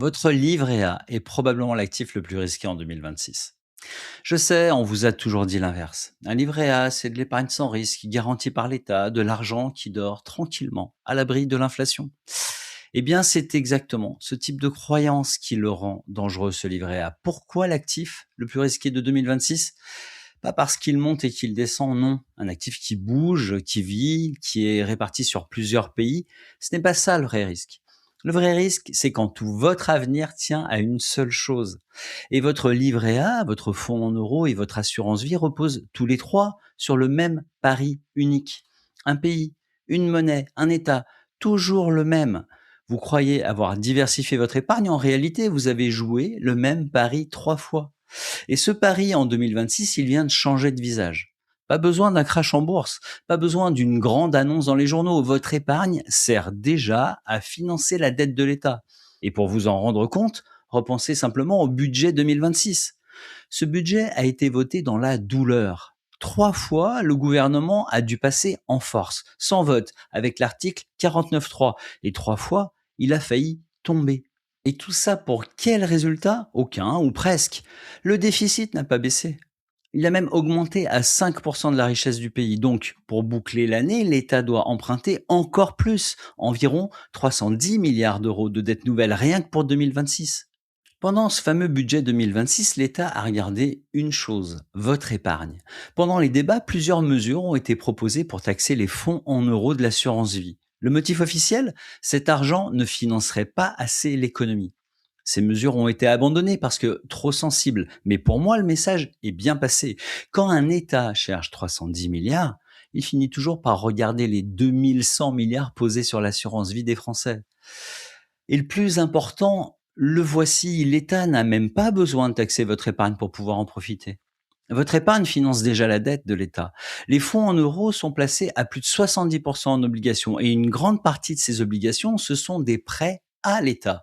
Votre livret A est probablement l'actif le plus risqué en 2026. Je sais, on vous a toujours dit l'inverse. Un livret A, c'est de l'épargne sans risque, garanti par l'État, de l'argent qui dort tranquillement, à l'abri de l'inflation. Eh bien, c'est exactement ce type de croyance qui le rend dangereux, ce livret A. Pourquoi l'actif le plus risqué de 2026? Pas parce qu'il monte et qu'il descend, non. Un actif qui bouge, qui vit, qui est réparti sur plusieurs pays, ce n'est pas ça le vrai risque. Le vrai risque, c'est quand tout votre avenir tient à une seule chose. Et votre livret A, votre fonds en euros et votre assurance vie reposent tous les trois sur le même pari unique. Un pays, une monnaie, un État, toujours le même. Vous croyez avoir diversifié votre épargne, en réalité, vous avez joué le même pari trois fois. Et ce pari en 2026, il vient de changer de visage. Pas besoin d'un crash en bourse, pas besoin d'une grande annonce dans les journaux. Votre épargne sert déjà à financer la dette de l'État. Et pour vous en rendre compte, repensez simplement au budget 2026. Ce budget a été voté dans la douleur. Trois fois, le gouvernement a dû passer en force, sans vote, avec l'article 49.3. Et trois fois, il a failli tomber. Et tout ça pour quel résultat? Aucun, ou presque. Le déficit n'a pas baissé. Il a même augmenté à 5% de la richesse du pays. Donc, pour boucler l'année, l'État doit emprunter encore plus, environ 310 milliards d'euros de dettes nouvelles, rien que pour 2026. Pendant ce fameux budget 2026, l'État a regardé une chose, votre épargne. Pendant les débats, plusieurs mesures ont été proposées pour taxer les fonds en euros de l'assurance vie. Le motif officiel, cet argent ne financerait pas assez l'économie. Ces mesures ont été abandonnées parce que trop sensibles. Mais pour moi, le message est bien passé. Quand un État cherche 310 milliards, il finit toujours par regarder les 2100 milliards posés sur l'assurance vie des Français. Et le plus important, le voici, l'État n'a même pas besoin de taxer votre épargne pour pouvoir en profiter. Votre épargne finance déjà la dette de l'État. Les fonds en euros sont placés à plus de 70% en obligations et une grande partie de ces obligations, ce sont des prêts à l'État.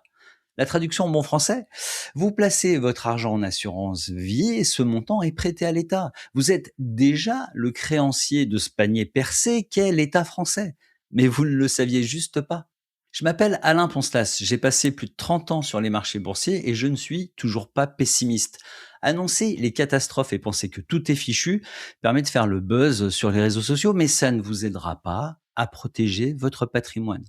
La traduction en bon français, vous placez votre argent en assurance vie et ce montant est prêté à l'État. Vous êtes déjà le créancier de ce panier percé qu'est l'État français. Mais vous ne le saviez juste pas. Je m'appelle Alain Poncelas, j'ai passé plus de 30 ans sur les marchés boursiers et je ne suis toujours pas pessimiste. Annoncer les catastrophes et penser que tout est fichu permet de faire le buzz sur les réseaux sociaux, mais ça ne vous aidera pas à protéger votre patrimoine.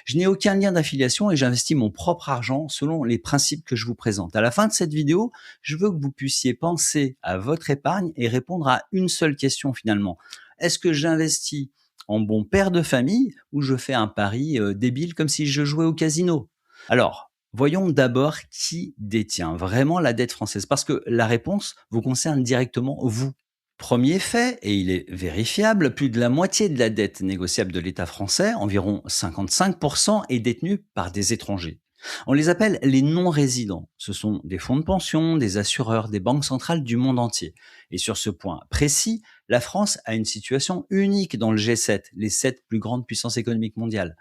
Je n'ai aucun lien d'affiliation et j'investis mon propre argent selon les principes que je vous présente. À la fin de cette vidéo, je veux que vous puissiez penser à votre épargne et répondre à une seule question finalement. Est-ce que j'investis en bon père de famille ou je fais un pari débile comme si je jouais au casino? Alors, voyons d'abord qui détient vraiment la dette française, parce que la réponse vous concerne directement vous. Premier fait, et il est vérifiable, plus de la moitié de la dette négociable de l'État français, environ 55%, est détenue par des étrangers. On les appelle les non-résidents. Ce sont des fonds de pension, des assureurs, des banques centrales du monde entier. Et sur ce point précis, la France a une situation unique dans le G7, les 7 plus grandes puissances économiques mondiales.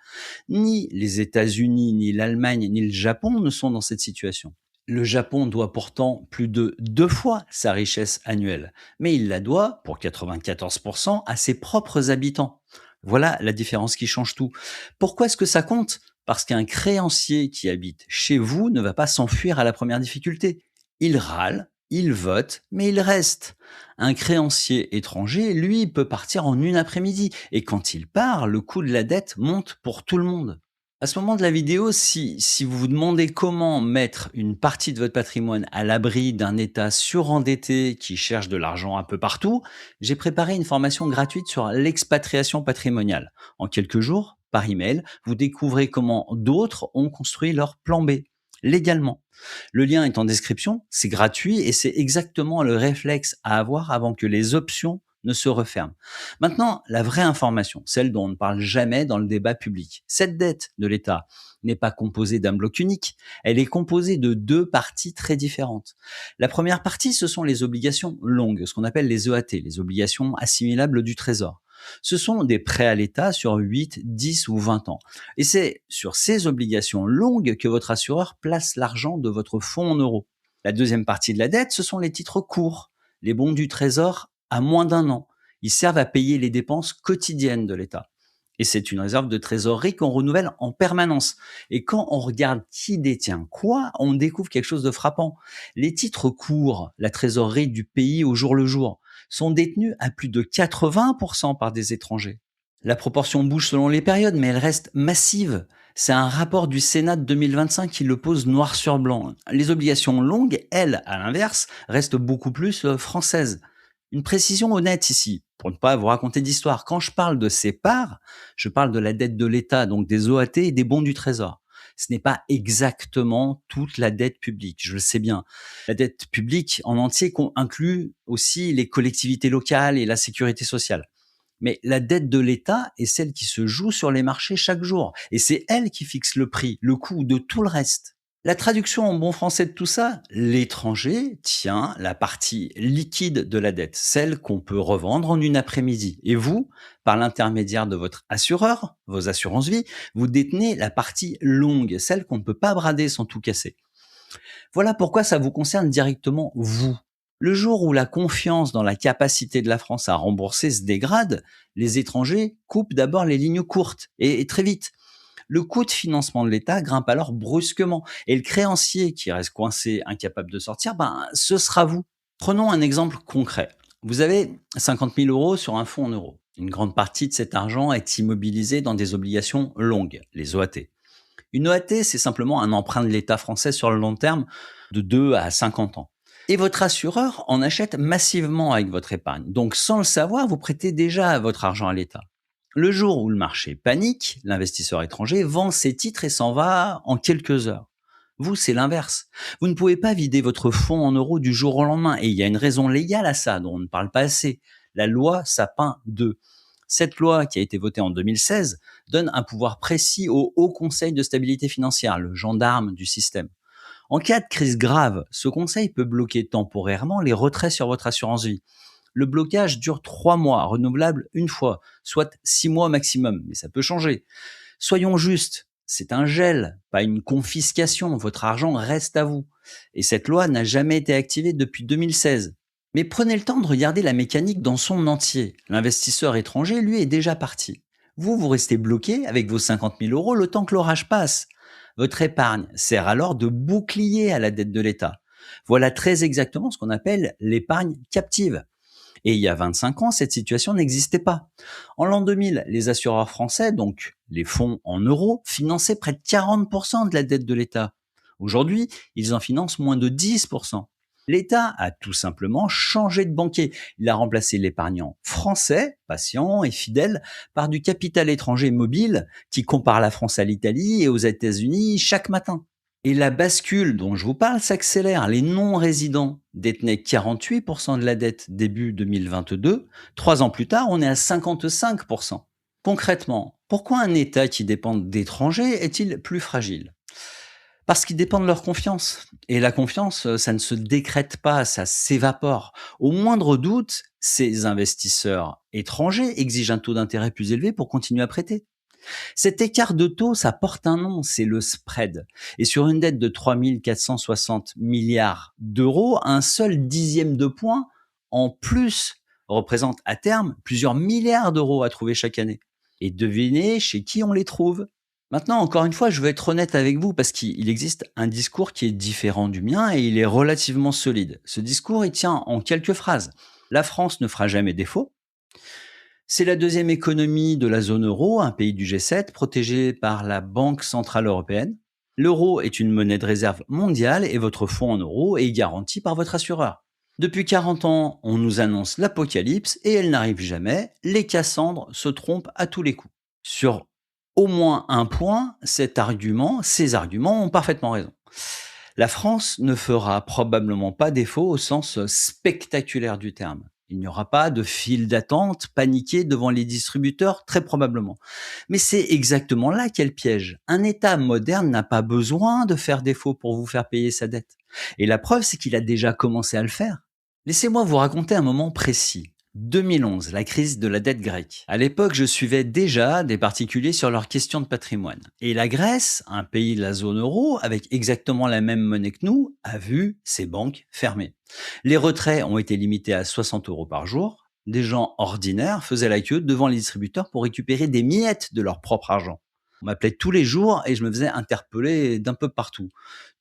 Ni les États-Unis, ni l'Allemagne, ni le Japon ne sont dans cette situation. Le Japon doit pourtant plus de 2 fois sa richesse annuelle, mais il la doit, pour 94%, à ses propres habitants. Voilà la différence qui change tout. Pourquoi est-ce que ça compte? Parce qu'un créancier qui habite chez vous ne va pas s'enfuir à la première difficulté. Il râle, il vote, mais il reste. Un créancier étranger, lui, peut partir en une après-midi, et quand il part, le coût de la dette monte pour tout le monde. À ce moment de la vidéo, si vous vous demandez comment mettre une partie de votre patrimoine à l'abri d'un État surendetté qui cherche de l'argent un peu partout, j'ai préparé une formation gratuite sur l'expatriation patrimoniale. En quelques jours, par email, vous découvrez comment d'autres ont construit leur plan B, légalement. Le lien est en description, c'est gratuit et c'est exactement le réflexe à avoir avant que les options ne se referment. Maintenant, la vraie information, celle dont on ne parle jamais dans le débat public. Cette dette de l'État n'est pas composée d'un bloc unique, elle est composée de deux parties très différentes. La première partie, ce sont les obligations longues, ce qu'on appelle les EAT, les obligations assimilables du Trésor. Ce sont des prêts à l'État sur 8, 10 ou 20 ans. Et c'est sur ces obligations longues que votre assureur place l'argent de votre fonds en euros. La deuxième partie de la dette, ce sont les titres courts, les bons du Trésor à moins d'un an. Ils servent à payer les dépenses quotidiennes de l'État. Et c'est une réserve de trésorerie qu'on renouvelle en permanence. Et quand on regarde qui détient quoi, on découvre quelque chose de frappant. Les titres courts, la trésorerie du pays au jour le jour, sont détenus à plus de 80% par des étrangers. La proportion bouge selon les périodes, mais elle reste massive. C'est un rapport du Sénat de 2025 qui le pose noir sur blanc. Les obligations longues, elles, à l'inverse, restent beaucoup plus françaises. Une précision honnête ici, pour ne pas vous raconter d'histoire. Quand je parle de ces parts, je parle de la dette de l'État, donc des OAT et des bons du Trésor. Ce n'est pas exactement toute la dette publique, je le sais bien. La dette publique en entier inclut aussi les collectivités locales et la sécurité sociale. Mais la dette de l'État est celle qui se joue sur les marchés chaque jour. Et c'est elle qui fixe le prix, le coût de tout le reste. La traduction en bon français de tout ça, l'étranger tient la partie liquide de la dette, celle qu'on peut revendre en une après-midi. Et vous, par l'intermédiaire de votre assureur, vos assurances vie, vous détenez la partie longue, celle qu'on ne peut pas brader sans tout casser. Voilà pourquoi ça vous concerne directement vous. Le jour où la confiance dans la capacité de la France à rembourser se dégrade, les étrangers coupent d'abord les lignes courtes et très vite. Le coût de financement de l'État grimpe alors brusquement et le créancier qui reste coincé, incapable de sortir, ce sera vous. Prenons un exemple concret. Vous avez 50 000 euros sur un fonds en euros. Une grande partie de cet argent est immobilisée dans des obligations longues, les OAT. Une OAT, c'est simplement un emprunt de l'État français sur le long terme de 2 à 50 ans. Et votre assureur en achète massivement avec votre épargne. Donc, sans le savoir, vous prêtez déjà votre argent à l'État. Le jour où le marché panique, l'investisseur étranger vend ses titres et s'en va en quelques heures. Vous, c'est l'inverse. Vous ne pouvez pas vider votre fonds en euros du jour au lendemain. Et il y a une raison légale à ça, dont on ne parle pas assez. La loi Sapin 2. Cette loi, qui a été votée en 2016, donne un pouvoir précis au Haut Conseil de stabilité financière, le gendarme du système. En cas de crise grave, ce conseil peut bloquer temporairement les retraits sur votre assurance vie. Le blocage dure 3 mois, renouvelable une fois, soit 6 mois maximum, mais ça peut changer. Soyons justes, c'est un gel, pas une confiscation, votre argent reste à vous. Et cette loi n'a jamais été activée depuis 2016. Mais prenez le temps de regarder la mécanique dans son entier. L'investisseur étranger, lui, est déjà parti. Vous restez bloqué avec vos 50 000 euros le temps que l'orage passe. Votre épargne sert alors de bouclier à la dette de l'État. Voilà très exactement ce qu'on appelle l'épargne captive. Et il y a 25 ans, cette situation n'existait pas. En l'an 2000, les assureurs français, donc les fonds en euros, finançaient près de 40% de la dette de l'État. Aujourd'hui, ils en financent moins de 10%. L'État a tout simplement changé de banquier. Il a remplacé l'épargnant français, patient et fidèle, par du capital étranger mobile qui compare la France à l'Italie et aux États-Unis chaque matin. Et la bascule dont je vous parle s'accélère. Les non-résidents détenaient 48% de la dette début 2022. 3 ans plus tard, on est à 55%. Concrètement, pourquoi un État qui dépend d'étrangers est-il plus fragile? Parce qu'ils dépendent de leur confiance. Et la confiance, ça ne se décrète pas, ça s'évapore. Au moindre doute, ces investisseurs étrangers exigent un taux d'intérêt plus élevé pour continuer à prêter. Cet écart de taux, ça porte un nom, c'est le spread. Et sur une dette de 3 460 milliards d'euros, un seul dixième de point en plus représente à terme plusieurs milliards d'euros à trouver chaque année. Et devinez chez qui on les trouve. Maintenant, encore une fois, je veux être honnête avec vous parce qu'il existe un discours qui est différent du mien et il est relativement solide. Ce discours, il tient en quelques phrases. La France ne fera jamais défaut. C'est la deuxième économie de la zone euro, un pays du G7, protégé par la Banque centrale européenne. L'euro est une monnaie de réserve mondiale et votre fonds en euros est garanti par votre assureur. Depuis 40 ans, on nous annonce l'apocalypse et elle n'arrive jamais. Les Cassandres se trompent à tous les coups. Sur au moins un point, ces arguments ont parfaitement raison. La France ne fera probablement pas défaut au sens spectaculaire du terme. Il n'y aura pas de file d'attente paniquée devant les distributeurs, très probablement. Mais c'est exactement là qu'est le piège. Un État moderne n'a pas besoin de faire défaut pour vous faire payer sa dette. Et la preuve, c'est qu'il a déjà commencé à le faire. Laissez-moi vous raconter un moment précis. 2011, la crise de la dette grecque. À l'époque, je suivais déjà des particuliers sur leurs questions de patrimoine. Et la Grèce, un pays de la zone euro, avec exactement la même monnaie que nous, a vu ses banques fermer. Les retraits ont été limités à 60 euros par jour. Des gens ordinaires faisaient la queue devant les distributeurs pour récupérer des miettes de leur propre argent. On m'appelait tous les jours et je me faisais interpeller d'un peu partout.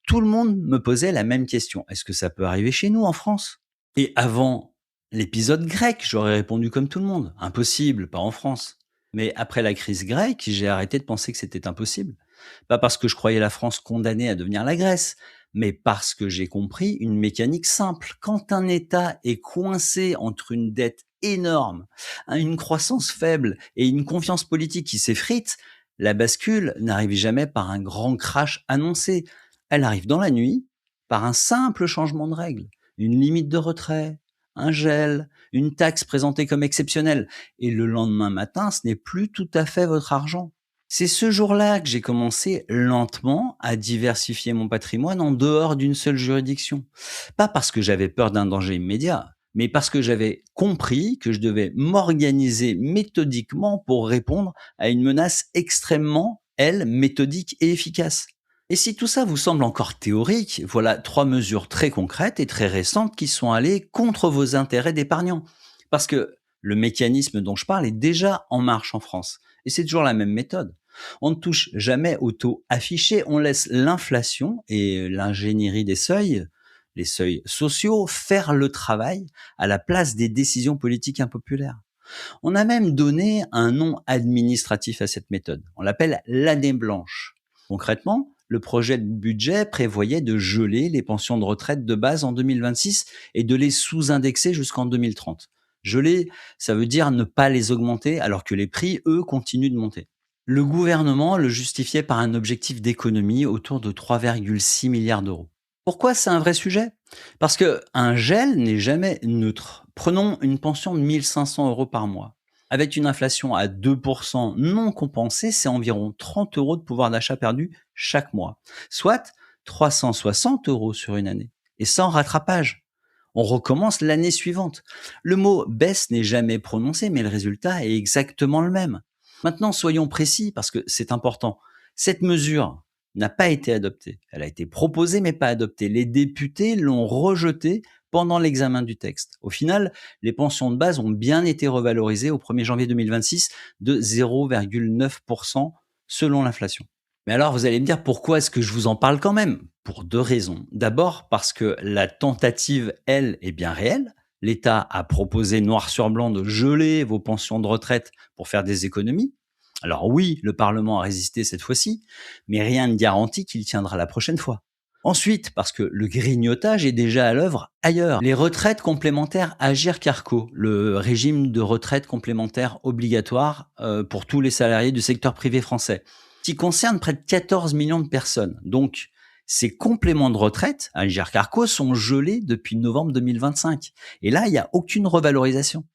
Tout le monde me posait la même question. Est-ce que ça peut arriver chez nous en France? Et avant l'épisode grec, j'aurais répondu comme tout le monde. Impossible, pas en France. Mais après la crise grecque, j'ai arrêté de penser que c'était impossible. Pas parce que je croyais la France condamnée à devenir la Grèce, mais parce que j'ai compris une mécanique simple. Quand un État est coincé entre une dette énorme, une croissance faible et une confiance politique qui s'effrite, la bascule n'arrive jamais par un grand crash annoncé. Elle arrive dans la nuit par un simple changement de règle, une limite de retrait, un gel, une taxe présentée comme exceptionnelle. Et le lendemain matin, ce n'est plus tout à fait votre argent. C'est ce jour-là que j'ai commencé lentement à diversifier mon patrimoine en dehors d'une seule juridiction. Pas parce que j'avais peur d'un danger immédiat, mais parce que j'avais compris que je devais m'organiser méthodiquement pour répondre à une menace extrêmement, elle, méthodique et efficace. Et si tout ça vous semble encore théorique, voilà 3 mesures très concrètes et très récentes qui sont allées contre vos intérêts d'épargnant. Parce que le mécanisme dont je parle est déjà en marche en France. Et c'est toujours la même méthode. On ne touche jamais au taux affiché, on laisse l'inflation et l'ingénierie des seuils, les seuils sociaux, faire le travail à la place des décisions politiques impopulaires. On a même donné un nom administratif à cette méthode. On l'appelle l'année blanche. Concrètement, le projet de budget prévoyait de geler les pensions de retraite de base en 2026 et de les sous-indexer jusqu'en 2030. Geler, ça veut dire ne pas les augmenter alors que les prix, eux, continuent de monter. Le gouvernement le justifiait par un objectif d'économie autour de 3,6 milliards d'euros. Pourquoi c'est un vrai sujet? Parce que un gel n'est jamais neutre. Prenons une pension de 1 500 € par mois. Avec une inflation à 2% non compensée, c'est environ 30 € de pouvoir d'achat perdu chaque mois, soit 360 € sur une année, et sans rattrapage. On recommence l'année suivante. Le mot baisse n'est jamais prononcé, mais le résultat est exactement le même. Maintenant, soyons précis parce que c'est important. Cette mesure n'a pas été adoptée. Elle a été proposée mais pas adoptée. Les députés l'ont rejetée pendant l'examen du texte. Au final, les pensions de base ont bien été revalorisées au 1er janvier 2026 de 0,9% selon l'inflation. Mais alors, vous allez me dire, pourquoi est-ce que je vous en parle quand même? Pour 2 raisons. D'abord, parce que la tentative, elle, est bien réelle. L'État a proposé noir sur blanc de geler vos pensions de retraite pour faire des économies. Alors oui, le Parlement a résisté cette fois-ci, mais rien ne garantit qu'il tiendra la prochaine fois. Ensuite, parce que le grignotage est déjà à l'œuvre ailleurs. Les retraites complémentaires Agirc-Arrco, le régime de retraite complémentaire obligatoire pour tous les salariés du secteur privé français, qui concerne près de 14 millions de personnes. Donc, ces compléments de retraite Agirc-Arrco sont gelés depuis novembre 2025. Et là, il n'y a aucune revalorisation.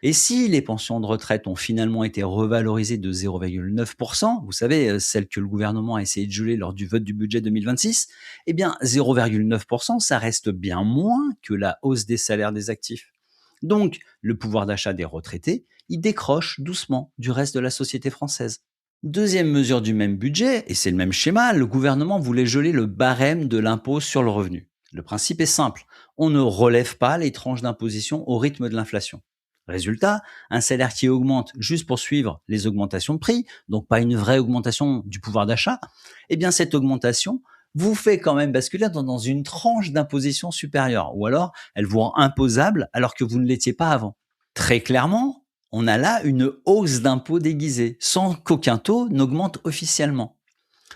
Et si les pensions de retraite ont finalement été revalorisées de 0,9%, vous savez, celles que le gouvernement a essayé de geler lors du vote du budget 2026, eh bien 0,9%, ça reste bien moins que la hausse des salaires des actifs. Donc, le pouvoir d'achat des retraités, il décroche doucement du reste de la société française. Deuxième mesure du même budget, et c'est le même schéma, le gouvernement voulait geler le barème de l'impôt sur le revenu. Le principe est simple, on ne relève pas les tranches d'imposition au rythme de l'inflation. Résultat, un salaire qui augmente juste pour suivre les augmentations de prix, donc pas une vraie augmentation du pouvoir d'achat, eh bien cette augmentation vous fait quand même basculer dans une tranche d'imposition supérieure, ou alors elle vous rend imposable alors que vous ne l'étiez pas avant. Très clairement, on a là une hausse d'impôt déguisée, sans qu'aucun taux n'augmente officiellement.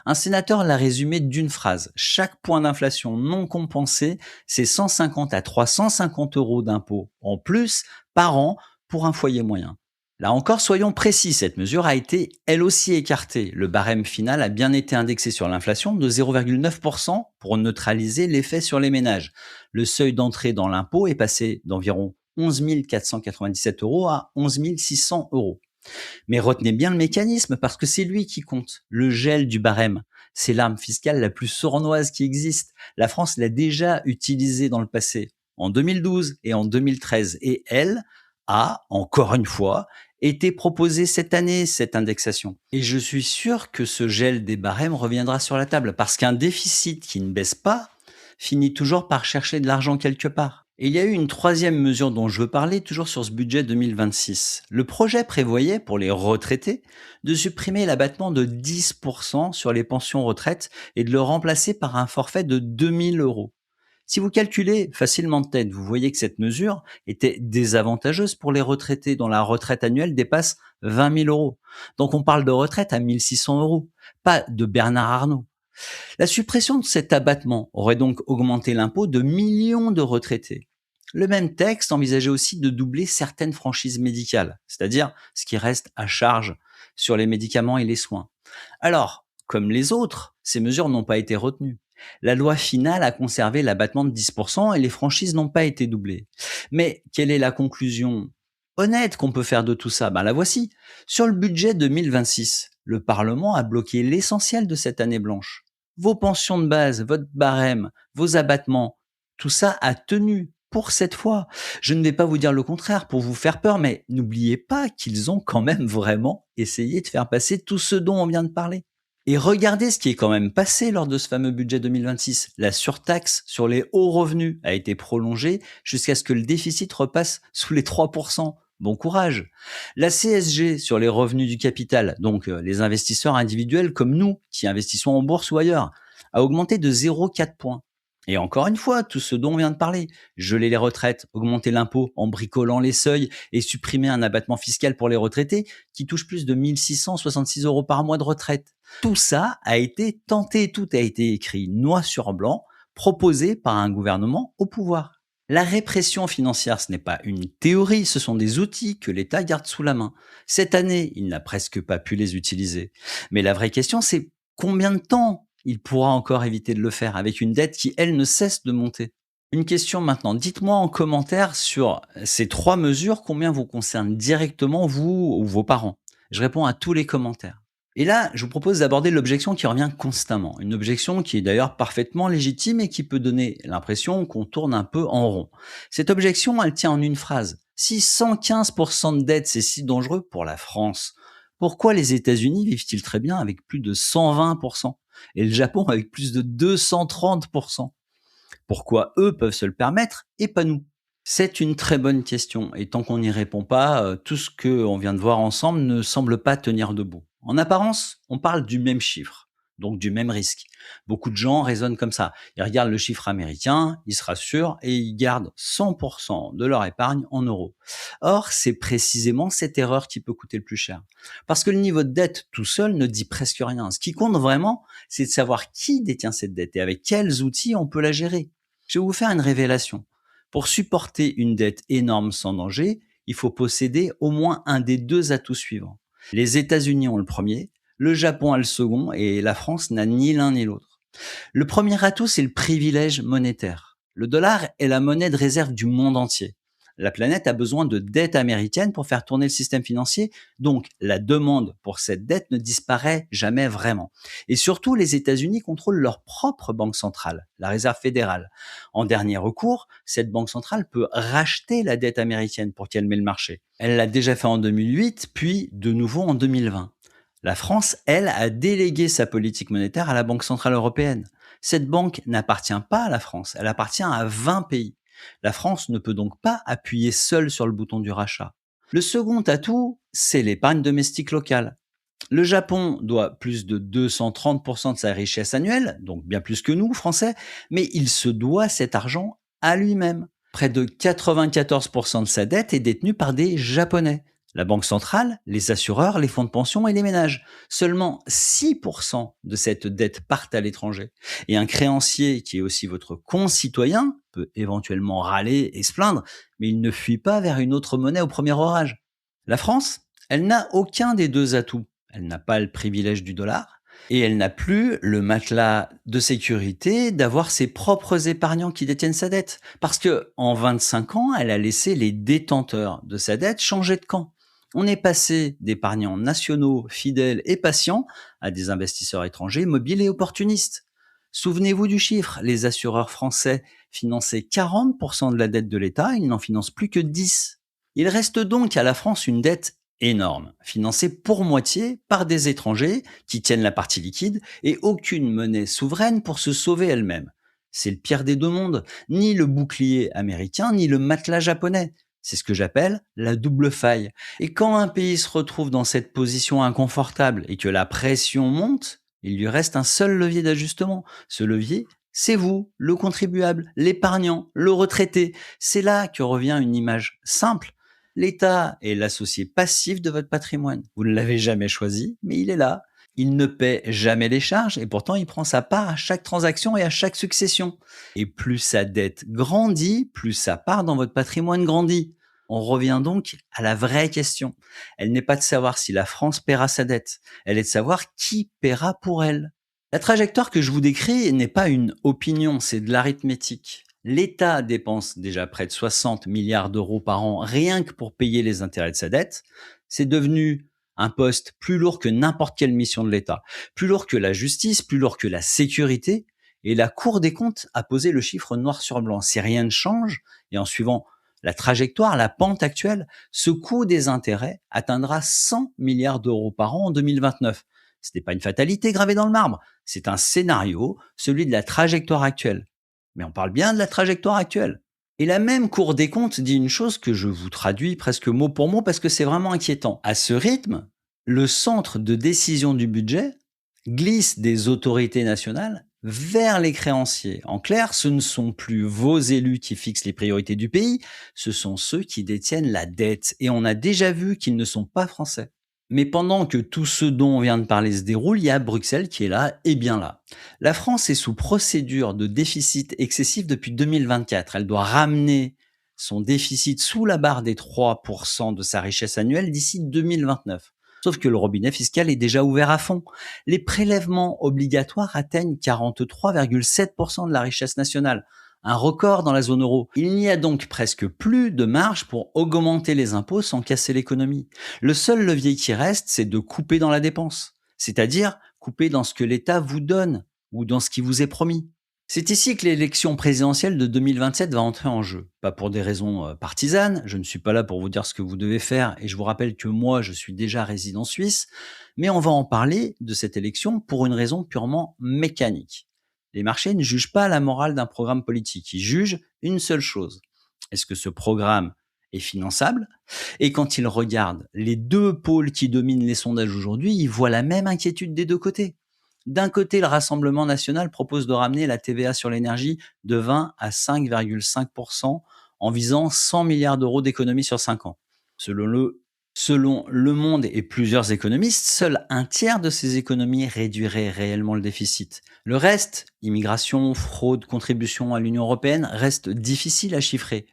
Un sénateur l'a résumé d'une phrase. Chaque point d'inflation non compensé, c'est 150 à 350 € d'impôts en plus par an pour un foyer moyen. Là encore, soyons précis, cette mesure a été elle aussi écartée. Le barème final a bien été indexé sur l'inflation de 0,9% pour neutraliser l'effet sur les ménages. Le seuil d'entrée dans l'impôt est passé d'environ 11 497 € à 11 600 €. Mais retenez bien le mécanisme parce que c'est lui qui compte. Le gel du barème, c'est l'arme fiscale la plus sournoise qui existe. La France l'a déjà utilisée dans le passé, en 2012 et en 2013. Et elle a, encore une fois, été proposée cette année, cette indexation. Et je suis sûr que ce gel des barèmes reviendra sur la table parce qu'un déficit qui ne baisse pas finit toujours par chercher de l'argent quelque part. Et il y a eu une troisième mesure dont je veux parler, toujours sur ce budget 2026. Le projet prévoyait, pour les retraités, de supprimer l'abattement de 10% sur les pensions retraite et de le remplacer par un forfait de 2 000 euros. Si vous calculez facilement de tête, vous voyez que cette mesure était désavantageuse pour les retraités dont la retraite annuelle dépasse 20 000 euros. Donc on parle de retraite à 1 600 euros, pas de Bernard Arnault. La suppression de cet abattement aurait donc augmenté l'impôt de millions de retraités. Le même texte envisageait aussi de doubler certaines franchises médicales, c'est-à-dire ce qui reste à charge sur les médicaments et les soins. Alors, comme les autres, ces mesures n'ont pas été retenues. La loi finale a conservé l'abattement de 10% et les franchises n'ont pas été doublées. Mais quelle est la conclusion honnête qu'on peut faire de tout ça? La voici. Sur le budget 2026, le Parlement a bloqué l'essentiel de cette année blanche. Vos pensions de base, votre barème, vos abattements, tout ça a tenu pour cette fois. Je ne vais pas vous dire le contraire pour vous faire peur, mais n'oubliez pas qu'ils ont quand même vraiment essayé de faire passer tout ce dont on vient de parler. Et regardez ce qui est quand même passé lors de ce fameux budget 2026. La surtaxe sur les hauts revenus a été prolongée jusqu'à ce que le déficit repasse sous les 3%. Bon courage. La CSG sur les revenus du capital, donc les investisseurs individuels comme nous qui investissons en bourse ou ailleurs, a augmenté de 0,4 points. Et encore une fois, tout ce dont on vient de parler, geler les retraites, augmenter l'impôt en bricolant les seuils et supprimer un abattement fiscal pour les retraités qui touchent plus de 1 666 euros par mois de retraite. Tout ça a été tenté, tout a été écrit noir sur blanc, proposé par un gouvernement au pouvoir. La répression financière, ce n'est pas une théorie, ce sont des outils que l'État garde sous la main. Cette année, il n'a presque pas pu les utiliser. Mais la vraie question, c'est combien de temps il pourra encore éviter de le faire avec une dette qui, elle, ne cesse de monter. Une question maintenant, dites-moi en commentaire sur ces trois mesures, combien vous concernent directement vous ou vos parents. Je réponds à tous les commentaires. Et là, je vous propose d'aborder l'objection qui revient constamment. Une objection qui est d'ailleurs parfaitement légitime et qui peut donner l'impression qu'on tourne un peu en rond. Cette objection, elle tient en une phrase. Si 115% de dette, c'est si dangereux pour la France, pourquoi les États-Unis vivent-ils très bien avec plus de 120% et le Japon avec plus de 230%? Pourquoi eux peuvent se le permettre et pas nous? C'est une très bonne question et tant qu'on n'y répond pas, tout ce qu'on vient de voir ensemble ne semble pas tenir debout. En apparence, on parle du même chiffre, donc du même risque. Beaucoup de gens raisonnent comme ça. Ils regardent le chiffre américain, ils se rassurent et ils gardent 100% de leur épargne en euros. Or, c'est précisément cette erreur qui peut coûter le plus cher. Parce que le niveau de dette tout seul ne dit presque rien. Ce qui compte vraiment, c'est de savoir qui détient cette dette et avec quels outils on peut la gérer. Je vais vous faire une révélation. Pour supporter une dette énorme sans danger, il faut posséder au moins un des deux atouts suivants. Les États-Unis ont le premier, le Japon a le second et la France n'a ni l'un ni l'autre. Le premier atout, c'est le privilège monétaire. Le dollar est la monnaie de réserve du monde entier. La planète a besoin de dettes américaines pour faire tourner le système financier, donc la demande pour cette dette ne disparaît jamais vraiment. Et surtout, les États-Unis contrôlent leur propre banque centrale, la Réserve fédérale. En dernier recours, cette banque centrale peut racheter la dette américaine pour calmer le marché. Elle l'a déjà fait en 2008, puis de nouveau en 2020. La France, elle, a délégué sa politique monétaire à la Banque centrale européenne. Cette banque n'appartient pas à la France, elle appartient à 20 pays. La France ne peut donc pas appuyer seule sur le bouton du rachat. Le second atout, c'est l'épargne domestique locale. Le Japon doit plus de 230% de sa richesse annuelle, donc bien plus que nous, Français, mais il se doit cet argent à lui-même. Près de 94% de sa dette est détenue par des Japonais. La Banque centrale, les assureurs, les fonds de pension et les ménages. Seulement 6% de cette dette partent à l'étranger. Et un créancier qui est aussi votre concitoyen peut éventuellement râler et se plaindre, mais il ne fuit pas vers une autre monnaie au premier orage. La France, elle n'a aucun des deux atouts. Elle n'a pas le privilège du dollar et elle n'a plus le matelas de sécurité d'avoir ses propres épargnants qui détiennent sa dette. Parce que en 25 ans, elle a laissé les détenteurs de sa dette changer de camp. On est passé d'épargnants nationaux, fidèles et patients à des investisseurs étrangers mobiles et opportunistes. Souvenez-vous du chiffre, les assureurs français finançaient 40% de la dette de l'État, ils n'en financent plus que 10. Il reste donc à la France une dette énorme, financée pour moitié par des étrangers qui tiennent la partie liquide et aucune monnaie souveraine pour se sauver elle-même. C'est le pire des deux mondes. Ni le bouclier américain, ni le matelas japonais. C'est ce que j'appelle la double faille. Et quand un pays se retrouve dans cette position inconfortable et que la pression monte, il lui reste un seul levier d'ajustement. Ce levier, c'est vous, le contribuable, l'épargnant, le retraité. C'est là que revient une image simple. L'État est l'associé passif de votre patrimoine. Vous ne l'avez jamais choisi, mais il est là. Il ne paie jamais les charges et pourtant il prend sa part à chaque transaction et à chaque succession. Et plus sa dette grandit, plus sa part dans votre patrimoine grandit. On revient donc à la vraie question. Elle n'est pas de savoir si la France paiera sa dette, elle est de savoir qui paiera pour elle. La trajectoire que je vous décris n'est pas une opinion, c'est de l'arithmétique. L'État dépense déjà près de 60 milliards d'euros par an rien que pour payer les intérêts de sa dette. C'est devenu un poste plus lourd que n'importe quelle mission de l'État, plus lourd que la justice, plus lourd que la sécurité. Et la Cour des comptes a posé le chiffre noir sur blanc. Si rien ne change, et en suivant la trajectoire, la pente actuelle, ce coût des intérêts atteindra 100 milliards d'euros par an en 2029. Ce n'est pas une fatalité gravée dans le marbre, c'est un scénario, celui de la trajectoire actuelle. Mais on parle bien de la trajectoire actuelle. Et la même Cour des comptes dit une chose que je vous traduis presque mot pour mot parce que c'est vraiment inquiétant. À ce rythme, le centre de décision du budget glisse des autorités nationales vers les créanciers. En clair, ce ne sont plus vos élus qui fixent les priorités du pays, ce sont ceux qui détiennent la dette. Et on a déjà vu qu'ils ne sont pas français. Mais pendant que tout ce dont on vient de parler se déroule, il y a Bruxelles qui est là et bien là. La France est sous procédure de déficit excessif depuis 2024. Elle doit ramener son déficit sous la barre des 3% de sa richesse annuelle d'ici 2029. Sauf que le robinet fiscal est déjà ouvert à fond. Les prélèvements obligatoires atteignent 43,7% de la richesse nationale, un record dans la zone euro. Il n'y a donc presque plus de marge pour augmenter les impôts sans casser l'économie. Le seul levier qui reste, c'est de couper dans la dépense, c'est-à-dire couper dans ce que l'État vous donne ou dans ce qui vous est promis. C'est ici que l'élection présidentielle de 2027 va entrer en jeu. Pas pour des raisons partisanes, je ne suis pas là pour vous dire ce que vous devez faire et je vous rappelle que moi je suis déjà résident suisse, mais on va en parler de cette élection pour une raison purement mécanique. Les marchés ne jugent pas la morale d'un programme politique, ils jugent une seule chose. Est-ce que ce programme est finançable? Et quand ils regardent les deux pôles qui dominent les sondages aujourd'hui, ils voient la même inquiétude des deux côtés. D'un côté, le Rassemblement national propose de ramener la TVA sur l'énergie de 20 à 5,5% en visant 100 milliards d'euros d'économies sur 5 ans. Selon Le Monde et plusieurs économistes, seul un tiers de ces économies réduirait réellement le déficit. Le reste, immigration, fraude, contribution à l'Union européenne, reste difficile à chiffrer.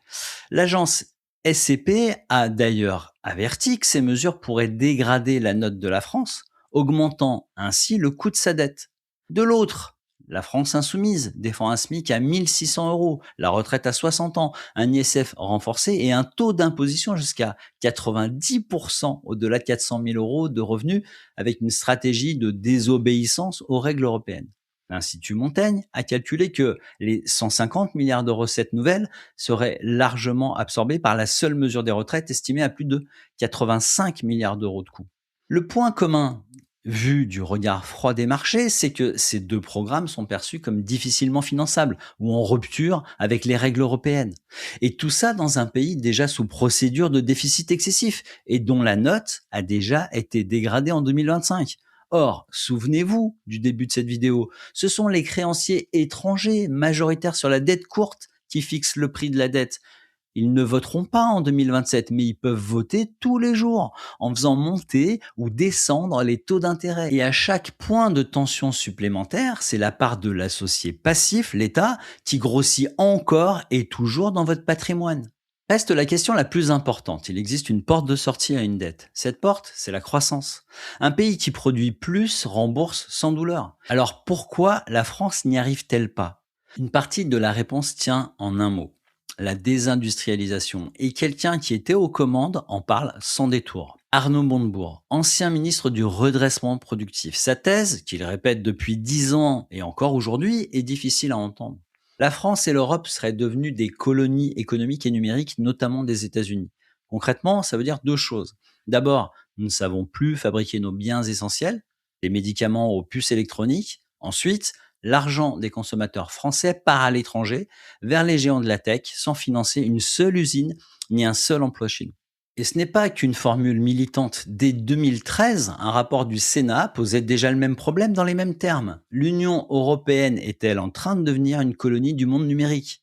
L'agence SCP a d'ailleurs averti que ces mesures pourraient dégrader la note de la France, augmentant ainsi le coût de sa dette. De l'autre, la France insoumise défend un SMIC à 1600 euros, la retraite à 60 ans, un ISF renforcé et un taux d'imposition jusqu'à 90% au-delà de 400 000 euros de revenus avec une stratégie de désobéissance aux règles européennes. L'Institut Montaigne a calculé que les 150 milliards de recettes nouvelles seraient largement absorbées par la seule mesure des retraites estimée à plus de 85 milliards d'euros de coût. Le point commun, vu du regard froid des marchés, c'est que ces deux programmes sont perçus comme difficilement finançables ou en rupture avec les règles européennes. Et tout ça dans un pays déjà sous procédure de déficit excessif et dont la note a déjà été dégradée en 2025. Or, souvenez-vous du début de cette vidéo, ce sont les créanciers étrangers majoritaires sur la dette courte qui fixent le prix de la dette. Ils ne voteront pas en 2027, mais ils peuvent voter tous les jours en faisant monter ou descendre les taux d'intérêt. Et à chaque point de tension supplémentaire, c'est la part de l'associé passif, l'État, qui grossit encore et toujours dans votre patrimoine. Reste la question la plus importante. Il existe une porte de sortie à une dette. Cette porte, c'est la croissance. Un pays qui produit plus rembourse sans douleur. Alors pourquoi la France n'y arrive-t-elle pas? Une partie de la réponse tient en un mot: la désindustrialisation. Et quelqu'un qui était aux commandes en parle sans détour. Arnaud Montebourg, ancien ministre du redressement productif. Sa thèse, qu'il répète depuis 10 ans et encore aujourd'hui, est difficile à entendre. La France et l'Europe seraient devenues des colonies économiques et numériques, notamment des États-Unis. Concrètement, ça veut dire deux choses. D'abord, nous ne savons plus fabriquer nos biens essentiels, les médicaments aux puces électroniques. Ensuite, L'argent des consommateurs français part à l'étranger, vers les géants de la tech, sans financer une seule usine ni un seul emploi chez nous. Et ce n'est pas qu'une formule militante. Dès 2013, un rapport du Sénat posait déjà le même problème dans les mêmes termes. L'Union européenne est-elle en train de devenir une colonie du monde numérique?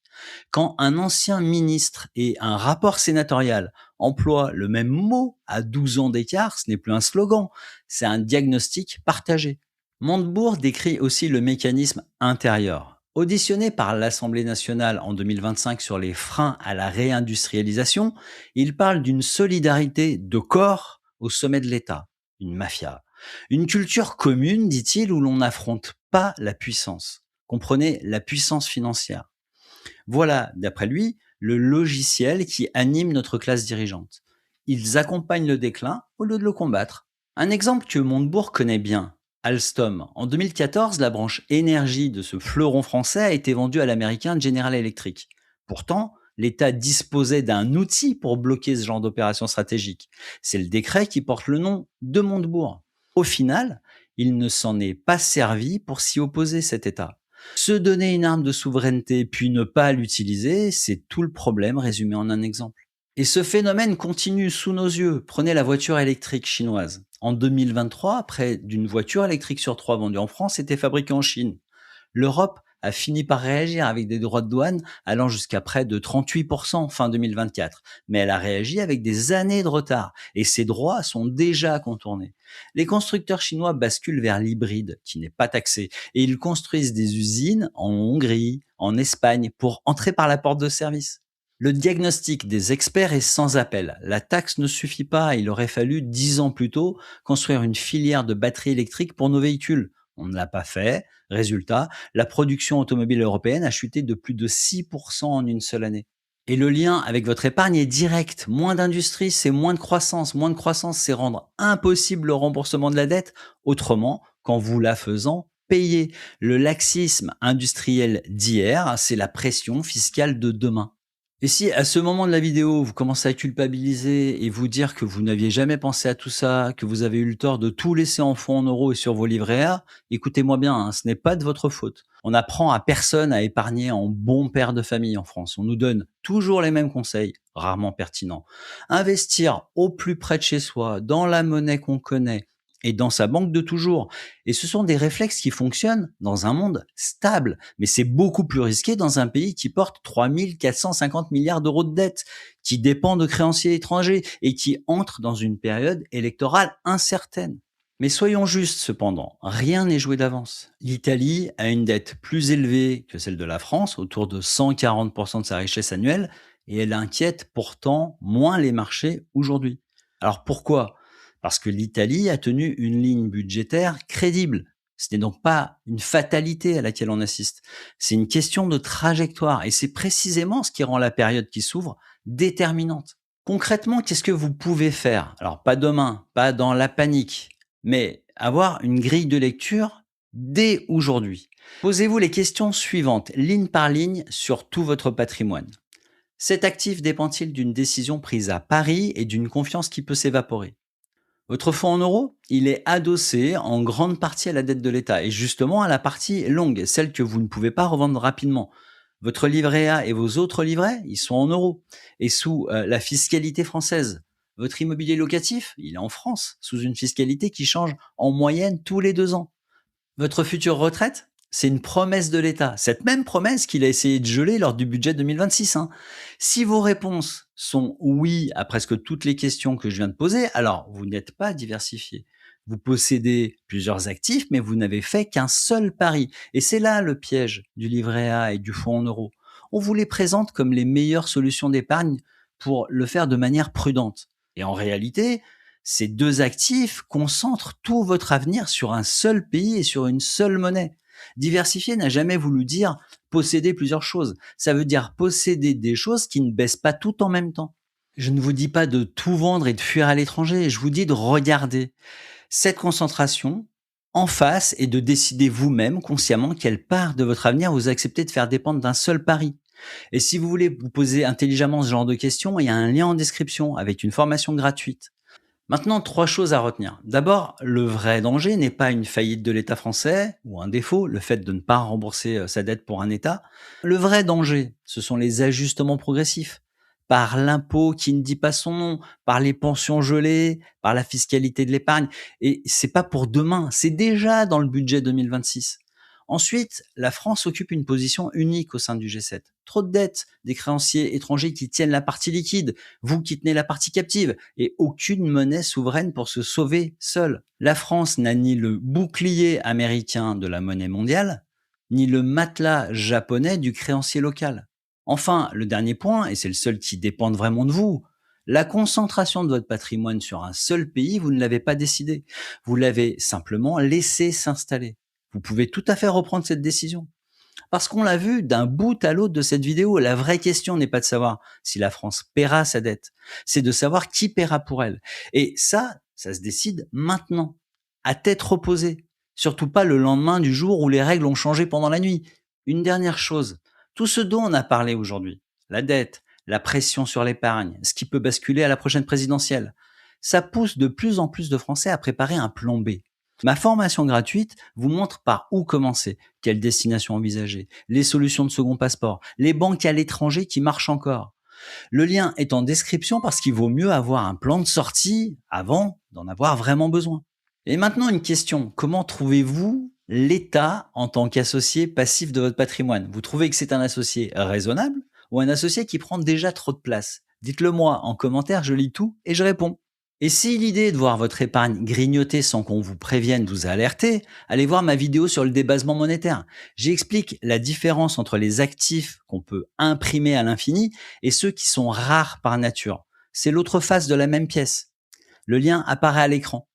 Quand un ancien ministre et un rapport sénatorial emploient le même mot à 12 ans d'écart, ce n'est plus un slogan, c'est un diagnostic partagé. Montebourg décrit aussi le mécanisme intérieur. Auditionné par l'Assemblée nationale en 2025 sur les freins à la réindustrialisation, il parle d'une solidarité de corps au sommet de l'État, une mafia. Une culture commune, dit-il, où l'on n'affronte pas la puissance. Comprenez la puissance financière. Voilà, d'après lui, le logiciel qui anime notre classe dirigeante. Ils accompagnent le déclin au lieu de le combattre. Un exemple que Montebourg connaît bien, Alstom. En 2014, la branche énergie de ce fleuron français a été vendue à l'américain General Electric. Pourtant, l'État disposait d'un outil pour bloquer ce genre d'opération stratégique. C'est le décret qui porte le nom de Montebourg. Au final, il ne s'en est pas servi pour s'y opposer, cet État. Se donner une arme de souveraineté puis ne pas l'utiliser, c'est tout le problème résumé en un exemple. Et ce phénomène continue sous nos yeux. Prenez la voiture électrique chinoise. En 2023, près d'une voiture électrique sur trois vendue en France était fabriquée en Chine. L'Europe a fini par réagir avec des droits de douane allant jusqu'à près de 38% fin 2024. Mais elle a réagi avec des années de retard et ces droits sont déjà contournés. Les constructeurs chinois basculent vers l'hybride qui n'est pas taxé et ils construisent des usines en Hongrie, en Espagne pour entrer par la porte de service. Le diagnostic des experts est sans appel. La taxe ne suffit pas. Il aurait fallu 10 ans plus tôt construire une filière de batteries électriques pour nos véhicules. On ne l'a pas fait. Résultat, la production automobile européenne a chuté de plus de 6% en une seule année. Et le lien avec votre épargne est direct. Moins d'industrie, c'est moins de croissance. Moins de croissance, c'est rendre impossible le remboursement de la dette. Autrement, qu'en vous la faisant payer. Le laxisme industriel d'hier, c'est la pression fiscale de demain. Et si à ce moment de la vidéo, vous commencez à culpabiliser et vous dire que vous n'aviez jamais pensé à tout ça, que vous avez eu le tort de tout laisser en fonds en euros et sur vos livrets A, écoutez-moi bien, hein, ce n'est pas de votre faute. On n'apprend à personne à épargner en bon père de famille en France. On nous donne toujours les mêmes conseils, rarement pertinents. Investir au plus près de chez soi, dans la monnaie qu'on connaît et dans sa banque de toujours. Et ce sont des réflexes qui fonctionnent dans un monde stable. Mais c'est beaucoup plus risqué dans un pays qui porte 3 450 milliards d'euros de dette, qui dépend de créanciers étrangers et qui entre dans une période électorale incertaine. Mais soyons justes cependant, rien n'est joué d'avance. L'Italie a une dette plus élevée que celle de la France, autour de 140% de sa richesse annuelle, et elle inquiète pourtant moins les marchés aujourd'hui. Alors pourquoi? Parce que l'Italie a tenu une ligne budgétaire crédible. Ce n'est donc pas une fatalité à laquelle on assiste. C'est une question de trajectoire et c'est précisément ce qui rend la période qui s'ouvre déterminante. Concrètement, qu'est-ce que vous pouvez faire? Alors pas demain, pas dans la panique, mais avoir une grille de lecture dès aujourd'hui. Posez-vous les questions suivantes, ligne par ligne, sur tout votre patrimoine. Cet actif dépend-il d'une décision prise à Paris et d'une confiance qui peut s'évaporer? Votre fonds en euros, il est adossé en grande partie à la dette de l'État et justement à la partie longue, celle que vous ne pouvez pas revendre rapidement. Votre livret A et vos autres livrets, ils sont en euros et sous la fiscalité française. Votre immobilier locatif, il est en France, sous une fiscalité qui change en moyenne tous les 2 ans. Votre future retraite, c'est une promesse de l'État. Cette même promesse qu'il a essayé de geler lors du budget 2026. Hein. Si vos réponses sont oui à presque toutes les questions que je viens de poser, alors vous n'êtes pas diversifié. Vous possédez plusieurs actifs, mais vous n'avez fait qu'un seul pari. Et c'est là le piège du livret A et du fonds en euros. On vous les présente comme les meilleures solutions d'épargne pour le faire de manière prudente. Et en réalité, ces deux actifs concentrent tout votre avenir sur un seul pays et sur une seule monnaie. Diversifier n'a jamais voulu dire posséder plusieurs choses. Ça veut dire posséder des choses qui ne baissent pas tout en même temps. Je ne vous dis pas de tout vendre et de fuir à l'étranger, je vous dis de regarder cette concentration en face et de décider vous-même consciemment quelle part de votre avenir vous acceptez de faire dépendre d'un seul pari. Et si vous voulez vous poser intelligemment ce genre de questions, il y a un lien en description avec une formation gratuite. Maintenant, 3 choses à retenir. D'abord, le vrai danger n'est pas une faillite de l'État français ou un défaut, le fait de ne pas rembourser sa dette pour un État. Le vrai danger, ce sont les ajustements progressifs. Par l'impôt qui ne dit pas son nom, par les pensions gelées, par la fiscalité de l'épargne. Et c'est pas pour demain, c'est déjà dans le budget 2026. Ensuite, la France occupe une position unique au sein du G7. Trop de dettes, des créanciers étrangers qui tiennent la partie liquide, vous qui tenez la partie captive, et aucune monnaie souveraine pour se sauver seule. La France n'a ni le bouclier américain de la monnaie mondiale, ni le matelas japonais du créancier local. Enfin, le dernier point, et c'est le seul qui dépend vraiment de vous, la concentration de votre patrimoine sur un seul pays, vous ne l'avez pas décidé. Vous l'avez simplement laissé s'installer. Vous pouvez tout à fait reprendre cette décision. Parce qu'on l'a vu d'un bout à l'autre de cette vidéo, la vraie question n'est pas de savoir si la France paiera sa dette, c'est de savoir qui paiera pour elle. Et ça se décide maintenant, à tête reposée. Surtout pas le lendemain du jour où les règles ont changé pendant la nuit. Une dernière chose, tout ce dont on a parlé aujourd'hui, la dette, la pression sur l'épargne, ce qui peut basculer à la prochaine présidentielle, ça pousse de plus en plus de Français à préparer un plan B. Ma formation gratuite vous montre par où commencer, quelle destination envisager, les solutions de second passeport, les banques à l'étranger qui marchent encore. Le lien est en description parce qu'il vaut mieux avoir un plan de sortie avant d'en avoir vraiment besoin. Et maintenant une question, comment trouvez-vous l'État en tant qu'associé passif de votre patrimoine? Vous trouvez que c'est un associé raisonnable ou un associé qui prend déjà trop de place? Dites-le moi en commentaire, je lis tout et je réponds. Et si l'idée de voir votre épargne grignoter sans qu'on vous prévienne vous a alerté, allez voir ma vidéo sur le débasement monétaire. J'explique la différence entre les actifs qu'on peut imprimer à l'infini et ceux qui sont rares par nature. C'est l'autre face de la même pièce. Le lien apparaît à l'écran.